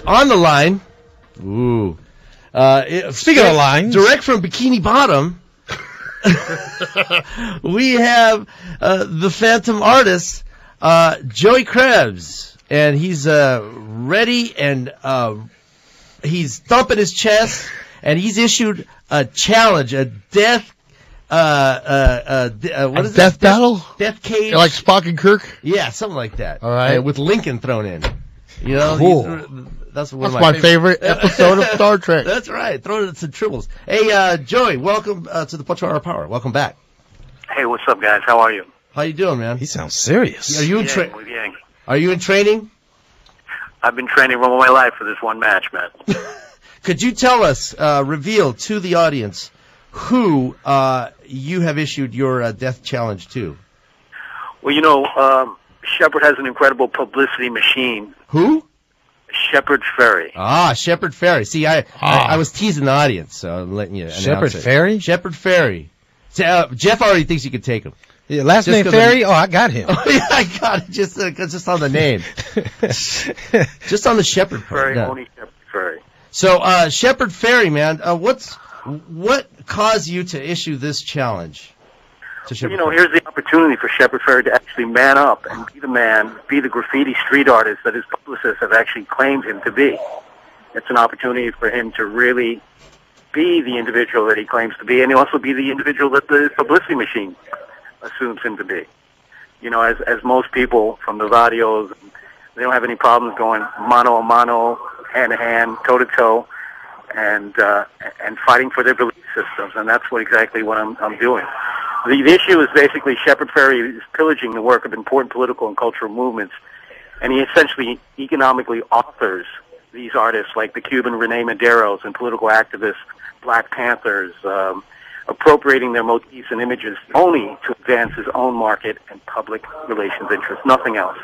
On the line. Ooh. Speaking of lines, direct from Bikini Bottom, we have the Phantom Artist, Joey Krebs, and he's ready, and he's thumping his chest, and he's issued a challenge, a death. What is death battle? Death cage? Like Spock and Kirk? Yeah, something like that. All right. With Lincoln thrown in. You know, cool. That's my favorite episode of Star Trek. That's right. Throw it some tribbles. Hey, Joey, welcome to the Punch Hour Power. Welcome back. Hey, what's up, guys? How are you? How you doing, man? He sounds serious. Are you in Are you in training? I've been training all my life for this one match, man. Could you tell us, reveal to the audience, who you have issued your death challenge to? Well, you know, Shepard has an incredible publicity machine. Who? Shepard Fairey. Ah, Shepard Fairey. See, I was teasing the audience, so I'm letting you announce Shepard Fairey? Shepard Fairey. Jeff already thinks you could take him. Yeah, last name Fairey? Oh, I got him. Oh, yeah, I got it. Just on the name. Just on the Shepard Fairey. Only Shepard Fairey. So, Shepard Fairey, man, what caused you to issue this challenge? You know, here's the opportunity for Shepard Fairey to actually man up and be the man, be the graffiti street artist that his publicists have actually claimed him to be. It's an opportunity for him to really be the individual that he claims to be, and also be the individual that the publicity machine assumes him to be. You know, as most people from the radios, they don't have any problems going mano a mano, hand to hand, toe to toe, and fighting for their belief systems, and that's exactly what I'm doing. The issue is basically Shepard Fairey is pillaging the work of important political and cultural movements, and he essentially economically authors these artists like the Cuban Rene Maderos and political activists, Black Panthers, appropriating their motifs and images only to advance his own market and public relations interests, nothing else.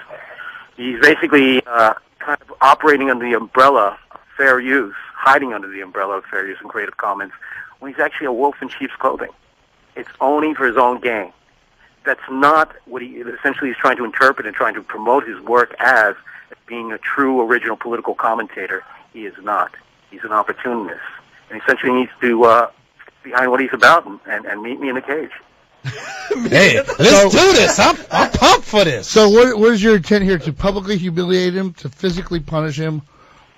He's basically kind of operating under the umbrella of fair use, hiding under the umbrella of fair use and Creative Commons, when he's actually a wolf in sheep's clothing. It's owning for his own gain. That's not what he essentially is trying to interpret and trying to promote his work as being a true original political commentator. He is not. He's an opportunist. And essentially needs to behind what he's about and meet me in the cage. Hey, let's do this. I'm pumped for this. So what is your intent here? To publicly humiliate him, to physically punish him,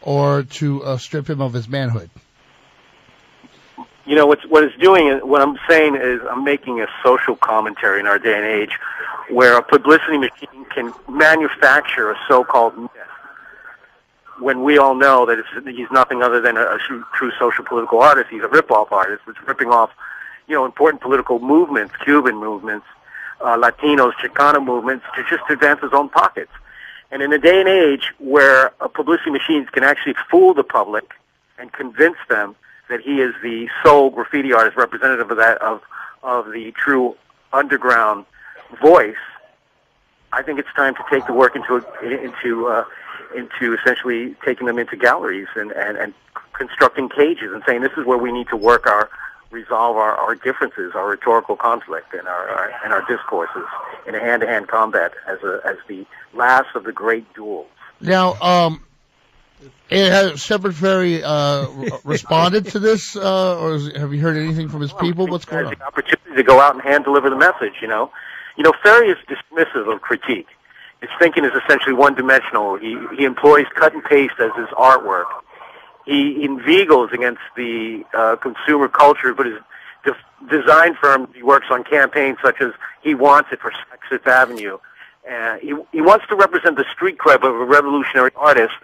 or to strip him of his manhood? You know, what it's doing, what I'm saying is I'm making a social commentary in our day and age where a publicity machine can manufacture a so-called myth when we all know that he's nothing other than a true social political artist. He's a rip-off artist that's ripping off, you know, important political movements, Cuban movements, Latinos, Chicano movements, to just advance his own pockets. And in a day and age where publicity machines can actually fool the public and convince them that he is the sole graffiti artist representative of that of the true underground voice, I think it's time to take the work into essentially taking them into galleries and constructing cages and saying this is where we need to resolve our differences, our rhetorical conflict, and our discourses in a hand-to-hand combat as the last of the great duels. Now, has Shepard Fairey responded to this, or have you heard anything from his people? What's going on? The opportunity to go out and hand deliver the message. You know, Fairey is dismissive of critique. His thinking is essentially one-dimensional. He employs cut and paste as his artwork. He inveigles against the consumer culture, but his design firm, he works on campaigns such as He Wants It for Sixth Avenue. He wants to represent the street cred of a revolutionary artist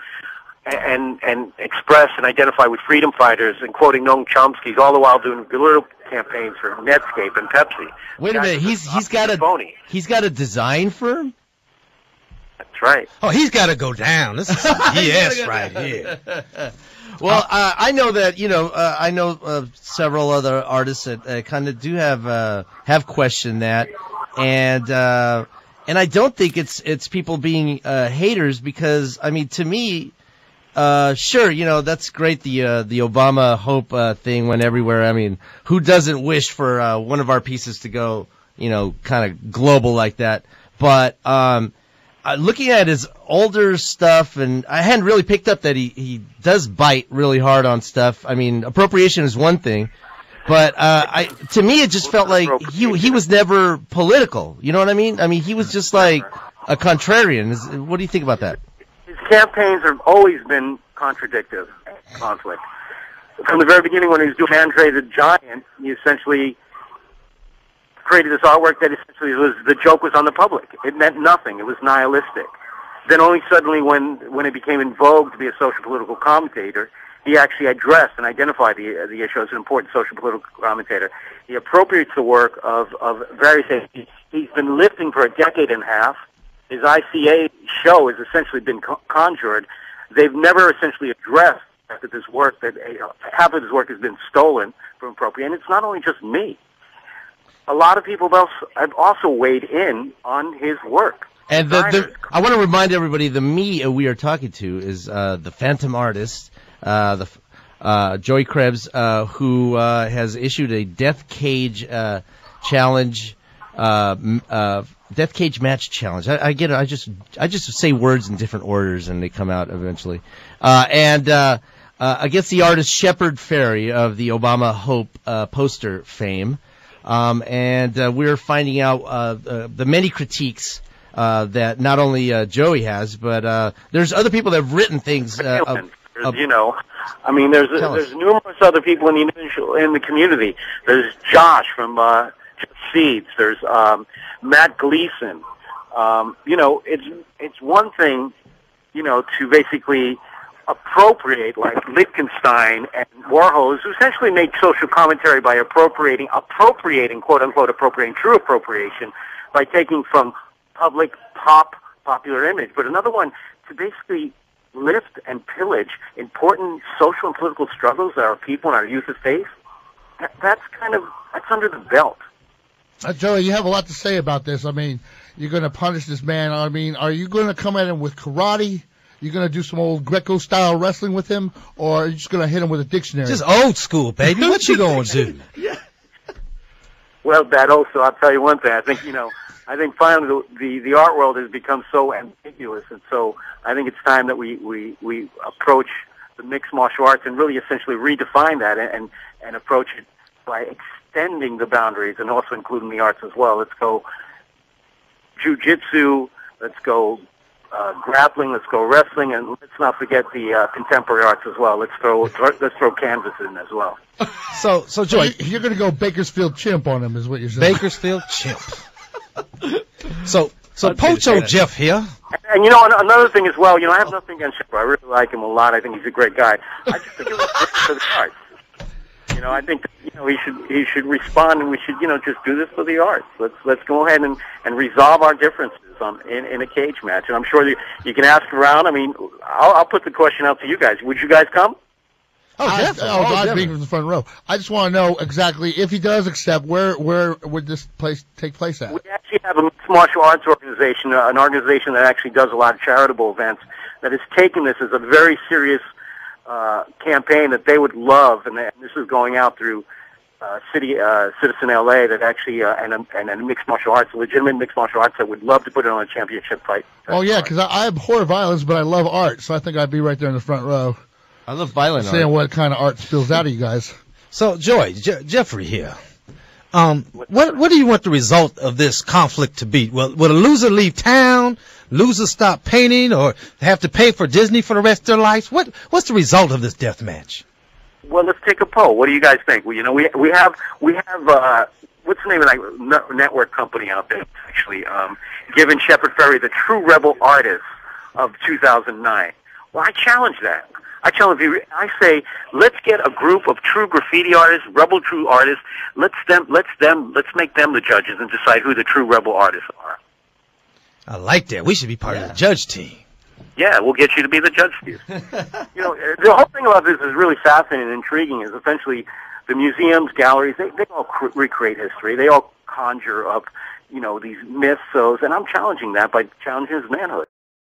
and express and identify with freedom fighters and quoting Noam Chomsky, all the while doing guerrilla campaigns for Netscape and Pepsi. Wait a minute, he's got a design firm? That's right. Oh, he's got to go down. This is BS right here. Well, I know that I know several other artists that kind of do have questioned that, and I don't think it's people being haters, because I mean, to me, sure, that's great, the Obama hope thing went everywhere. I mean, who doesn't wish for one of our pieces to go kind of global like that? But looking at his older stuff, and I hadn't really picked up that he does bite really hard on stuff. I mean, appropriation is one thing, but to me it just felt like he was never political. You know what I mean? I mean, he was just like a contrarian. What do you think about that? His campaigns have always been contradictive, conflict. From the very beginning, when he was doing Andre the Giant, he essentially created this artwork that essentially was the joke was on the public. It meant nothing. It was nihilistic. Then only suddenly, when it became in vogue to be a social political commentator, he actually addressed and identified the issue as an important social political commentator. He appropriates the work of various things. He's been lifting for a decade and a half. His ICA show has essentially been conjured. They've never essentially addressed that this work, that half of his work has been stolen from appropriation. And it's not only just me. A lot of people have also weighed in on his work. And I want to remind everybody, the me we are talking to is the Phantom Artist, Joey Krebs, who has issued a Death Cage challenge, Death Cage match challenge. I get it. I just say words in different orders and they come out eventually. Against the artist Shepard Fairey of the Obama Hope poster fame. We're finding out the many critiques that not only Joey has, but there's other people that have written things. You know, I mean, there's numerous other people in the community. There's Josh from Seeds. There's Matt Gleason. You know, it's one thing, you know, to basically appropriate, like Lichtenstein and Warhol, who essentially made social commentary by appropriating, quote unquote, appropriating, true appropriation, by taking from public popular image. But another one to basically lift and pillage important social and political struggles that our people and our youth have faced. That's under the belt. Joey, you have a lot to say about this. I mean, you're going to punish this man. I mean, are you going to come at him with karate? You going to do some old Greco-style wrestling with him, or are you just going to hit him with a dictionary? Just old school, baby. What you going to do? Yeah. Well, that also, I'll tell you one thing. I think, finally the art world has become so ambiguous, and so I think it's time that we approach the mixed martial arts and really essentially redefine that and approach it by extending the boundaries and also including the arts as well. Let's go jiu-jitsu, let's go grappling, let's go wrestling, and let's not forget the contemporary arts as well. Let's throw canvas in as well. So Joey, you're going to go Bakersfield Chimp on him, is what you're saying. Bakersfield Chimp. So Pocho Jeff here. And another thing as well. I have nothing against Jeff. I really like him a lot. I think he's a great guy. I just think it was great for the arts. I think he should respond, and we should just do this for the arts. Let's go ahead and resolve our differences in a cage match. And I'm sure you can ask around. I mean, I'll put the question out to you guys. Would you guys come? I'd be in the front row. I just want to know exactly, if he does accept, where would this place take place at? We actually have a mixed martial arts organization, an organization that actually does a lot of charitable events, that has taken this as a very serious campaign that they would love, and this is going out through Citizen LA, that actually and a mixed martial arts, a legitimate mixed martial arts that would love to put it on a championship fight. Oh yeah, because I abhor violence, but I love art, so I think I'd be right there in the front row. I love violent art. Seeing what kind of art spills out of you guys. So Joey, Jeffrey here. What do you want the result of this conflict to be? Will a loser leave town? Losers stop painting, or have to pay for Disney for the rest of their lives? What's the result of this death match? Well, let's take a poll. What do you guys think? We have what's the name of that network company out there actually giving Shepard Fairey the true rebel artist of 2009? Well, I challenge that. I challenge you. I say, let's get a group of true graffiti artists, rebel true artists. Let's make them the judges and decide who the true rebel artists are. I like that. We should be part of the judge team. Yeah, we'll get you to be the judge team. The whole thing about this is really fascinating and intriguing. Is essentially the museums, galleries, they all recreate history. They all conjure up, these myths. And I'm challenging that by challenging his manhood.